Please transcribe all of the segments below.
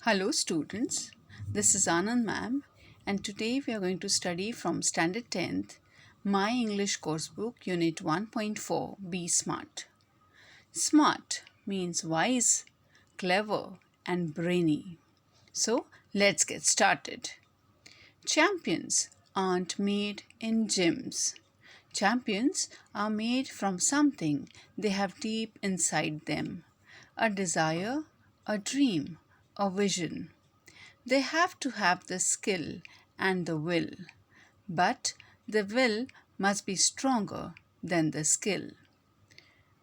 Hello students, this is Anand ma'am and today we are going to study from Standard 10th My English Coursebook Unit 1.4 Be Smart. Smart means wise, clever and brainy. So let's get started. Champions aren't made in gyms. Champions are made from something they have deep inside them. A desire, a dream, a vision. They have to have the skill and the will, but the will must be stronger than the skill.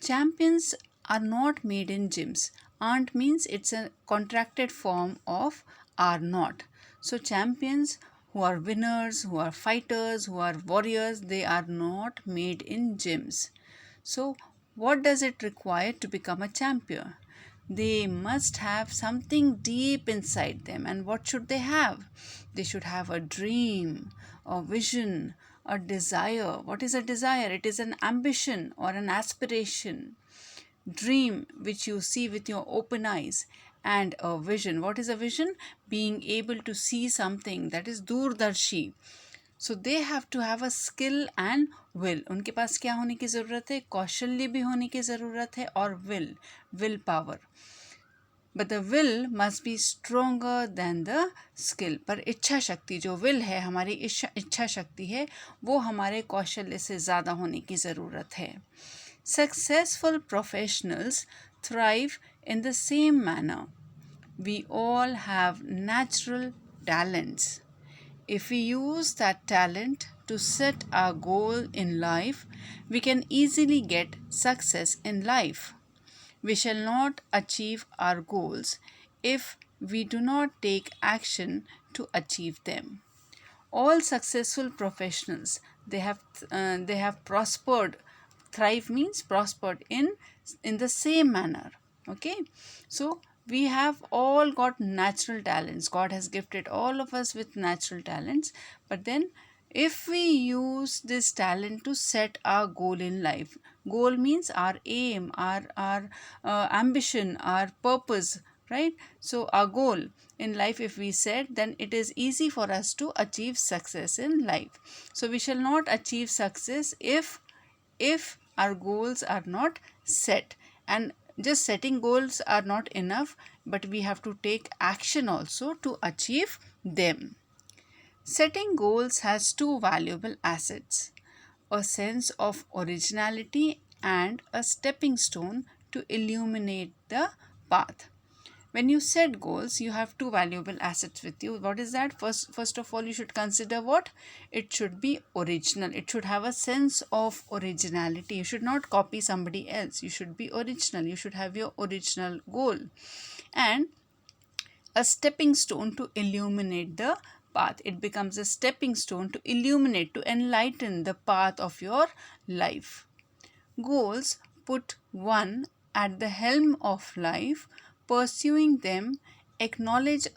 Champions are not made in gyms. Aren't means it's a contracted form of are not. So champions who are winners, who are fighters, who are warriors, they are not made in gyms. So what does it require to become a champion? They must have something deep inside them. And what should they have? They should have a dream, a vision, a desire. What is a desire? It is an ambition or an aspiration. Dream which you see with your open eyes, and a vision. What is a vision? Being able to see something that is दूरदर्शी. So they have to have a skill and will. उनके पास क्या होने की ज़रूरत है? कौशल्य भी होने की ज़रूरत है और will power. But the will must be stronger than the skill. पर इच्छा शक्ति जो will है, हमारी इच्छा शक्ति है, वो हमारे कौशल्य से ज़्यादा होने की ज़रूरत है. Successful professionals thrive in the same manner. We all have natural talents. If we use that talent to set our goal in life, we can easily get success in life. We shall not achieve our goals if we do not take action to achieve them. All successful professionals, they have prospered. Thrive means prospered in the same manner. Okay, so we have all got natural talents. God has gifted all of us with natural talents, but then if we use this talent to set our goal in life, goal means our aim, our ambition, our purpose, right? So our goal in life, if we set, then it is easy for us to achieve success in life. So we shall not achieve success if our goals are not set. And just setting goals are not enough, but we have to take action also to achieve them. Setting goals has two valuable assets: a sense of originality and a stepping stone to illuminate the path. When you set goals, you have two valuable assets with you. What is that? First of all, you should consider what? It should be original. It should have a sense of originality. You should not copy somebody else. You should be original. You should have your original goal. And a stepping stone to illuminate the path. It becomes a stepping stone to illuminate, to enlighten the path of your life. Goals put one at the helm of life. Pursuing them acknowledges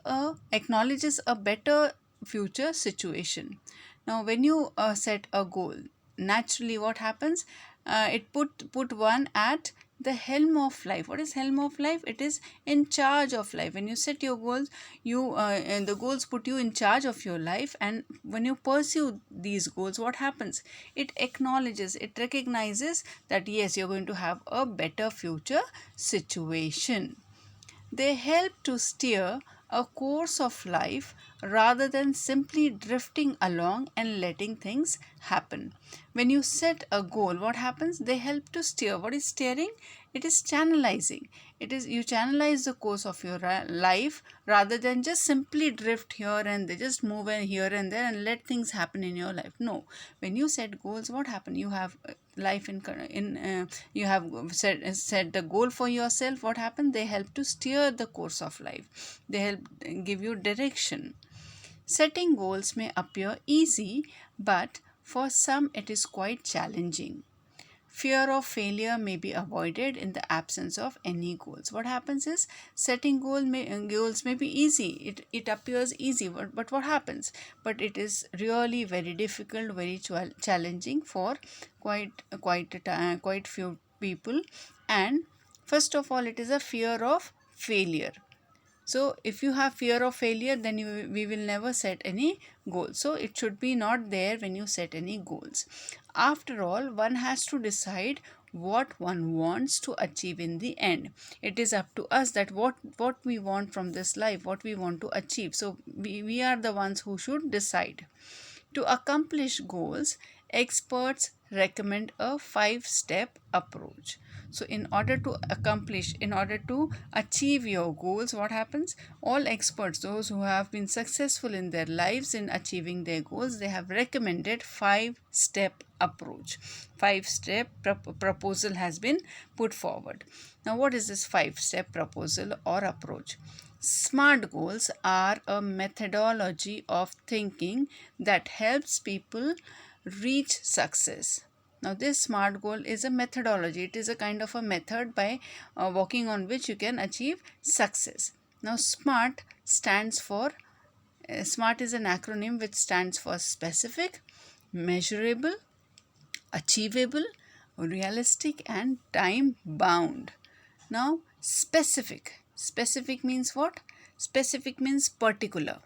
a better future situation. Now, when you set a goal, naturally what happens? It put one at the helm of life. What is helm of life? It is in charge of life. When you set your goals, and the goals put you in charge of your life, and when you pursue these goals, what happens? It acknowledges, it recognizes that yes, you're going to have a better future situation. They help to steer a course of life rather than simply drifting along and letting things happen. When you set a goal, what happens? They help to steer. What is steering? It is channelizing. It is you channelize the course of your life rather than just simply drift here and there, just move here and there and let things happen in your life. No, when you set goals, what happens? You have life you have set the goal for yourself. What happens? They help to steer the course of life. They help give you direction. Setting goals may appear easy, but for some it is quite challenging. Fear of failure may be avoided in the absence of any goals. What happens is setting goals may be easy. It appears easy, but what happens? But it is really very difficult, very challenging for quite few people. And first of all, it is a fear of failure. So if you have fear of failure, then we will never set any goals. So it should be not there when you set any goals. After all, one has to decide what one wants to achieve in the end. It is up to us that what we want from this life, what we want to achieve. So we are the ones who should decide. To accomplish goals, experts recommend a 5-step approach. So in order to achieve your goals, what happens? All experts, those who have been successful in their lives in achieving their goals, they have recommended 5-step approach. 5-step proposal has been put forward. Now, what is this 5-step proposal or approach? SMART goals are a methodology of thinking that helps people reach success. Now, this SMART goal is a methodology. It is a kind of a method by working on which you can achieve success. Now, SMART stands for, SMART is an acronym which stands for specific, measurable, achievable, realistic, and time bound. Now, specific. Specific means what? Specific means particular.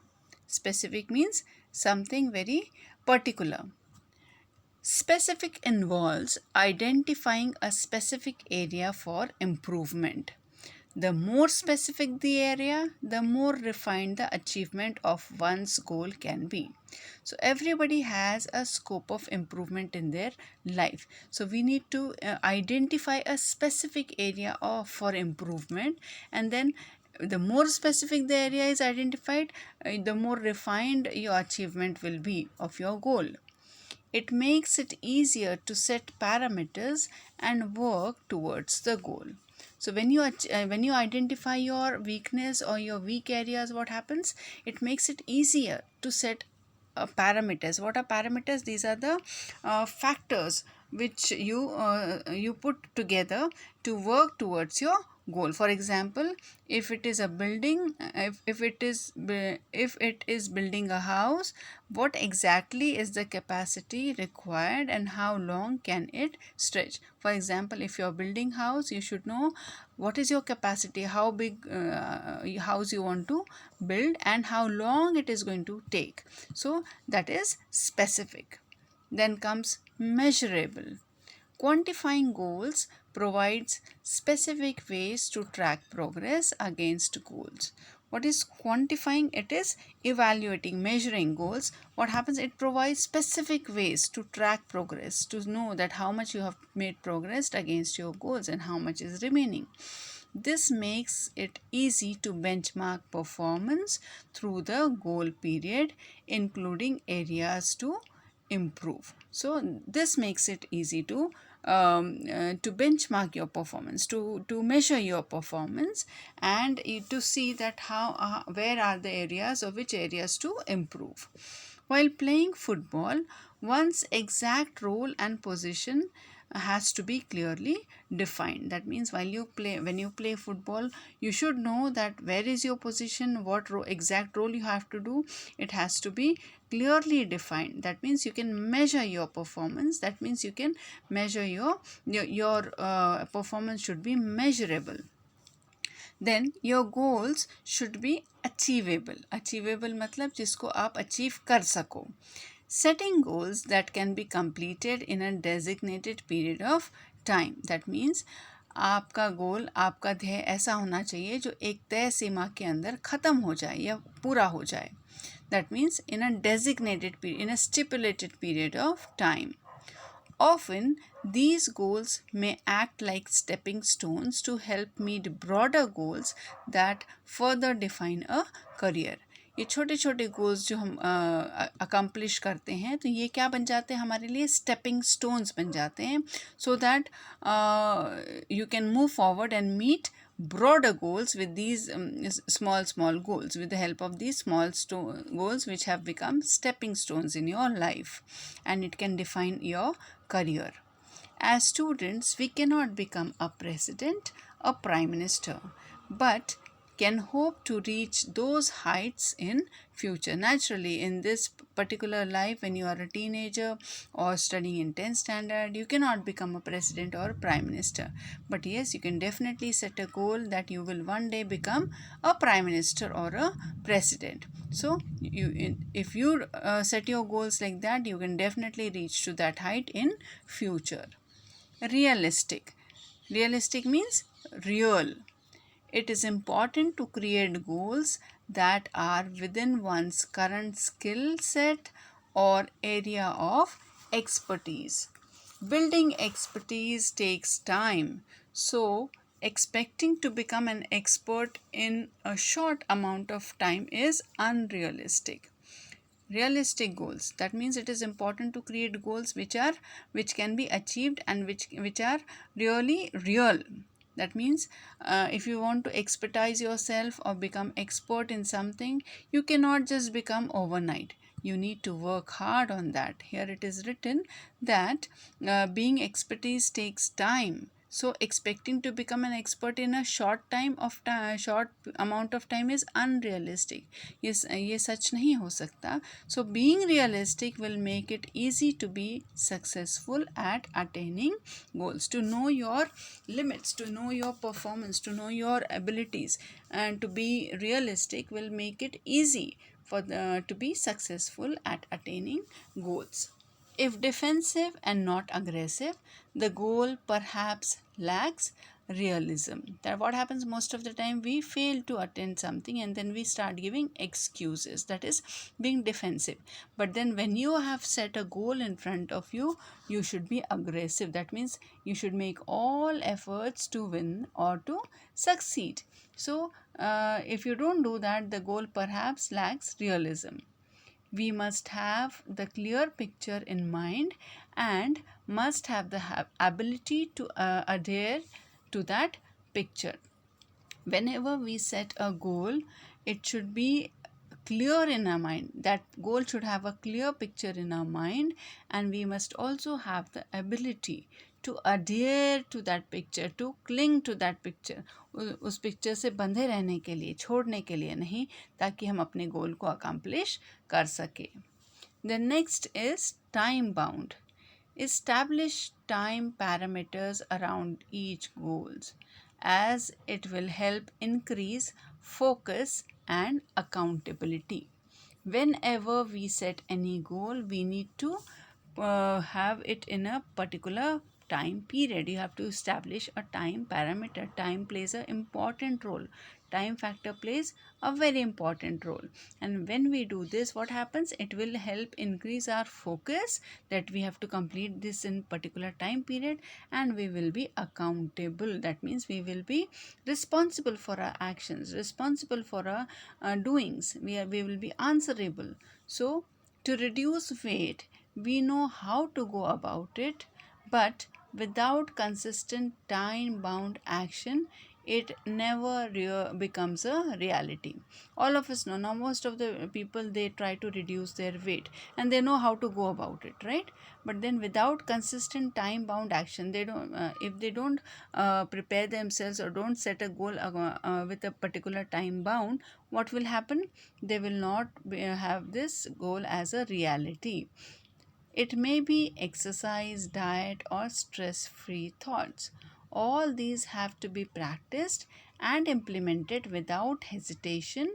Specific means something very particular. Specific involves identifying a specific area for improvement. The more specific the area, the more refined the achievement of one's goal can be. So everybody has a scope of improvement in their life. So we need to identify a specific area for improvement, and then the more specific the area is identified, the more refined your achievement will be of your goal. It makes it easier to set parameters and work towards the goal. So when you identify your weakness or your weak areas, what happens? It makes it easier to set parameters. What are parameters? These are the factors which you put together to work towards your goal. For example, if it is a building, if it is building a house, what exactly is the capacity required and how long can it stretch? For example, if you're building house, you should know what is your capacity, how big house you want to build, and how long it is going to take. So that is specific. Then comes measurable. Quantifying goals provides specific ways to track progress against goals. What is quantifying? It is evaluating, measuring goals. What happens? It provides specific ways to track progress, to know that how much you have made progress against your goals and how much is remaining. This makes it easy to benchmark performance through the goal period, including areas to improve. So this makes it easy to benchmark your performance, to measure your performance, and to see that how where are the areas or which areas to improve. While playing football, one's exact role and position has to be clearly defined. That means when you play football, you should know that where is your position, what exact role you have to do. It has to be clearly defined. That means you can measure your performance. That means you can measure your performance should be measurable. Then your goals should be achievable. Achievable मतलब जिसको आप achieve कर सको. Setting goals that can be completed in a designated period of time. That means आपका गोल, आपका ध्येय ऐसा होना चाहिए जो एक तय सीमा के अंदर ख़त्म हो जाए या पूरा हो जाए. That means in a designated period, in a stipulated period of time. Often, these goals may act like stepping stones to help meet broader goals that further define a career. ये छोटे छोटे गोल्स जो हम accomplish करते हैं, तो ये क्या बन जाते हैं हमारे लिए? स्टेपिंग स्टोन्स बन जाते हैं, so that you can move forward and meet broader goals with these small goals, with the help of these goals which have become stepping stones in your life, and it can define your career. As students, we cannot become a president, a prime minister, but can hope to reach those heights in future. Naturally, in this particular life, when you are a teenager or studying in 10th standard, you cannot become a president or a prime minister. But yes, you can definitely set a goal that you will one day become a prime minister or a president. So if you set your goals like that, you can definitely reach to that height in future. Realistic. Realistic means real. It is important to create goals that are within one's current skill set or area of expertise. Building expertise takes time, so expecting to become an expert in a short amount of time is unrealistic. Realistic goals, that means it is important to create goals which can be achieved and which are really real. That means if you want to expertise yourself or become expert in something, you cannot just become overnight. You need to work hard on that. Here it is written that being expertise takes time, so expecting to become an expert in a short amount of time is unrealistic. Yes, ये सच नहीं हो सकता. So being realistic will make it easy to be successful at attaining goals. To know your limits, to know your performance, to know your abilities, and to be realistic will make it easy to be successful at attaining goals. If defensive and not aggressive, the goal perhaps lacks realism. That what happens most of the time, we fail to attain something and then we start giving excuses, that is being defensive. But then when you have set a goal in front of you, you should be aggressive. That means you should make all efforts to win or to succeed. So if you don't do that, the goal perhaps lacks realism. We must have the clear picture in mind and must have the ability to adhere to that picture. Whenever we set a goal, it should be clear in our mind. That goal should have a clear picture in our mind, and we must also have the ability to adhere to that picture, to cling to that picture. उस picture से बंधे रहने के लिए, छोड़ने के लिए नहीं, ताकि हम अपने गोल को अकम्प्लिश कर सके. The next is time bound. Establish time parameters around each goals, as it will help increase focus and accountability. Whenever we set any goal, we need to have it in a particular time period. You have to establish a time parameter. Time plays an important role. Time factor plays a very important role. And when we do this, what happens? It will help increase our focus that we have to complete this in particular time period, and we will be accountable. That means we will be responsible for our actions, responsible for our doings. We will be answerable. So to reduce weight, we know how to go about it, but without consistent time bound action, it never becomes a reality. All of us know now, most of the people, they try to reduce their weight and they know how to go about it, right? But then without consistent time bound action, they don't if they don't prepare themselves or don't set a goal with a particular time bound, what will happen? They will not have this goal as a reality. It may be exercise, diet, or stress free thoughts. All these have to be practiced and implemented without hesitation,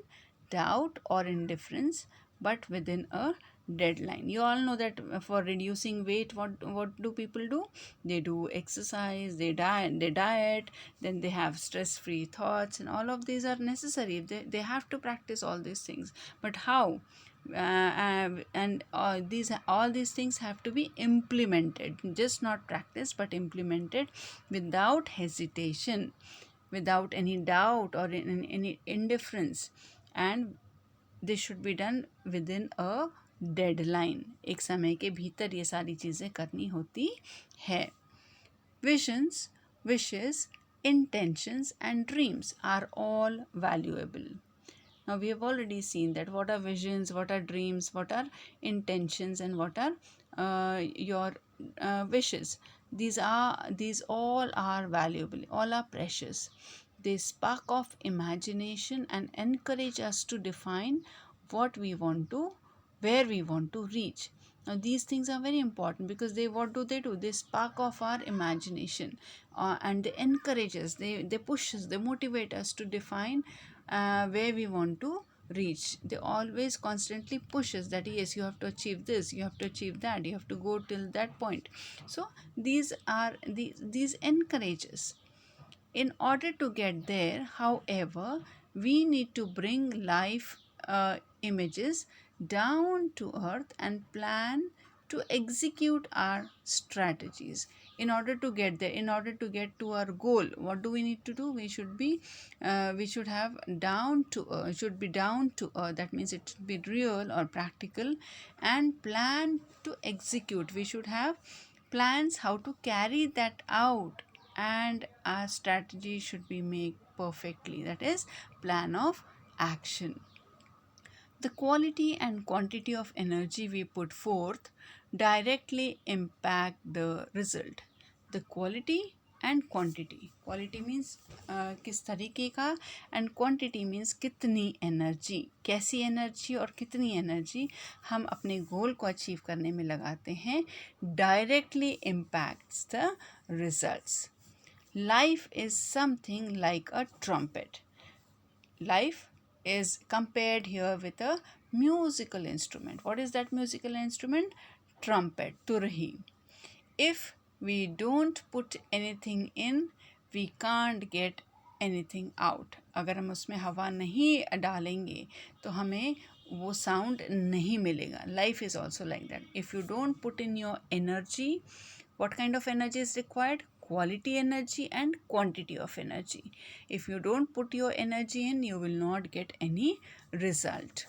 doubt, or indifference, but within a deadline. You all know that for reducing weight, what do people do? They do exercise, they diet, then they have stress free thoughts, and all of these are necessary. They have to practice all these things. But how? And these all these things have to be implemented, just not practiced but implemented without hesitation, without any doubt or any indifference, and this should be done within a deadline. एक समय के भीतर ये सारी चीज़ें करनी होती है. Visions, wishes, intentions and dreams are all valuable. Now we have already seen that what are visions, what are dreams, what are intentions, and what are your wishes. These all are valuable, all are precious. They spark off imagination and encourage us to define what we want to, where we want to reach. Now these things are very important because they, what do? They spark off our imagination, and they encourage us, they push us, they motivate us to define where we want to reach. They always constantly push us that yes, you have to achieve this, you have to achieve that, you have to go till that point. So these encourages. In order to get there, however, we need to bring life images down to earth and plan to execute our strategies. In order to get there, in order to get to our goal, what do we need to do? We should have down to earth, should be down to earth. That means it should be real or practical, and plan to execute. We should have plans how to carry that out, and our strategy should be made perfectly, that is plan of action. The quality and quantity of energy we put forth directly impact the result. The quality and quantity. Quality means किस तरीके का, and quantity means कितनी energy, कैसी energy और कितनी energy हम अपने गोल को अचीव करने में लगाते हैं, directly impacts the results. Life is something like a trumpet. Life is compared here with a musical instrument. What is that musical instrument? Trumpet, turhi. If we don't put anything in, we can't get anything out. अगर हम उसमें हवा नहीं डालेंगे तो हमें वो sound नहीं मिलेगा. Life is also like that. If you don't put in your energy, what kind of energy is required? Quality energy and quantity of energy. If you don't put your energy in, you will not get any result.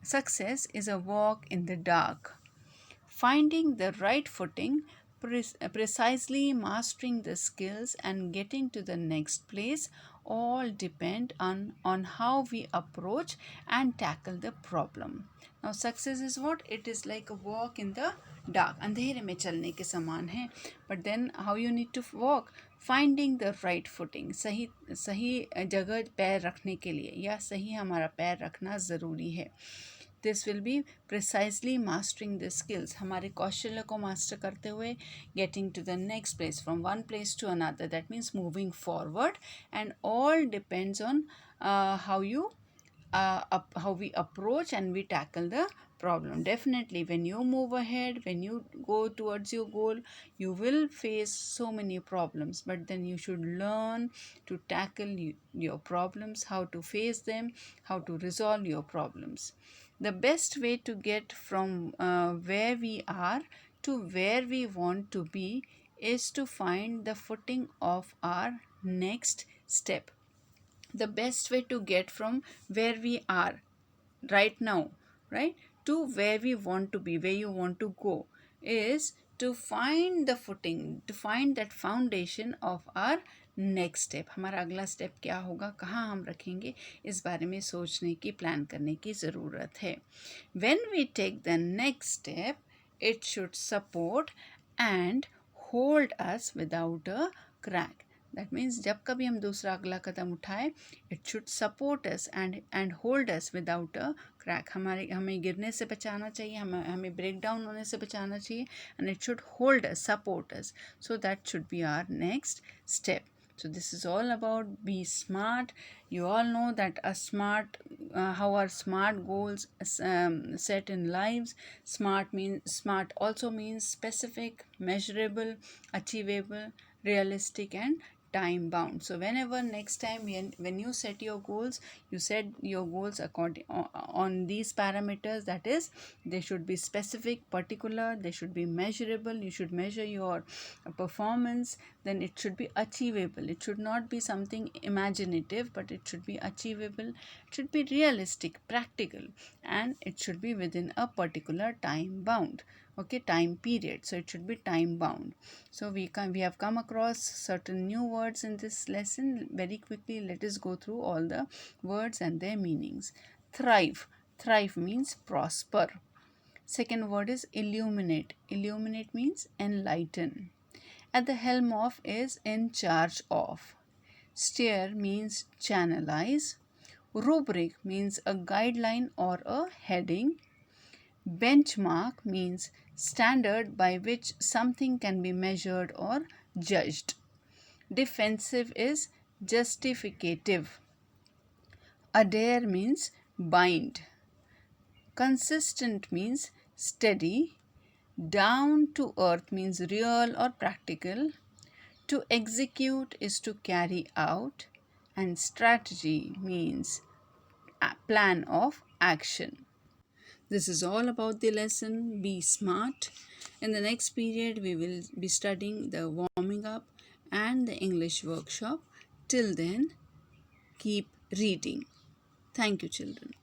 Success is a walk in the dark. Finding the right footing, precisely mastering the skills and getting to the next place all depend on how we approach and tackle the problem. Now success is what? It is like a walk in the dark. अंधेरे में चलने के समान है. But then how you need to walk? Finding the right footing. सही जगह पैर रखने के लिए, या सही हमारा पैर रखना ज़रूरी है. This will be precisely mastering the skills. हमारे कौशल्य को मास्टर करते हुए getting to the next place, from one place to another. That means moving forward, and all depends on how we approach and we tackle the problem. Definitely, when you move ahead, when you go towards your goal, you will face so many problems, but then you should learn to tackle your problems, how to face them, how to resolve your problems. The best way to get from where we are to where we want to be is to find the footing of our next step. The best way to get from where we are right now, right, to where we want to be, where you want to go, is to find the footing, to find that foundation of our next step. हमारा अगला step क्या होगा, कहाँ हम रखेंगे, इस बारे में सोचने की, प्लान करने की ज़रूरत है. When we take the next step, it should support and hold us without a crack. That means जब कभी हम दूसरा अगला कदम उठाए, it should support us and hold us without a crack. हमें गिरने से बचाना चाहिए, हमें ब्रेक डाउन होने से बचाना चाहिए, and it should hold us, support us. So that should be our next step. So this is all about be smart. You all know that how are smart goals set in lives. Smart also means specific, measurable, achievable, realistic, and time bound. So whenever next time when you set your goals, you set your goals according on these parameters. That is, they should be specific, particular, they should be measurable. You should measure your performance. Then it should be achievable. It should not be something imaginative, but it should be achievable. It should be realistic, practical, and it should be within a particular time bound. Okay, time period. So it should be time bound. So we have come across certain new words in this lesson. Very quickly, let us go through all the words and their meanings. Thrive. Thrive means prosper. Second word is illuminate. Illuminate means enlighten. At the helm of is in charge of. Steer means channelize. Rubric means a guideline or a heading. Benchmark means standard by which something can be measured or judged. Defensive is justificative. Adhere means bind. Consistent means steady. Down to earth means real or practical. To execute is to carry out. And strategy means a plan of action. This is all about the lesson Be Smart. In the next period, we will be studying the warming up and the English workshop. Till then, keep reading. Thank you, children.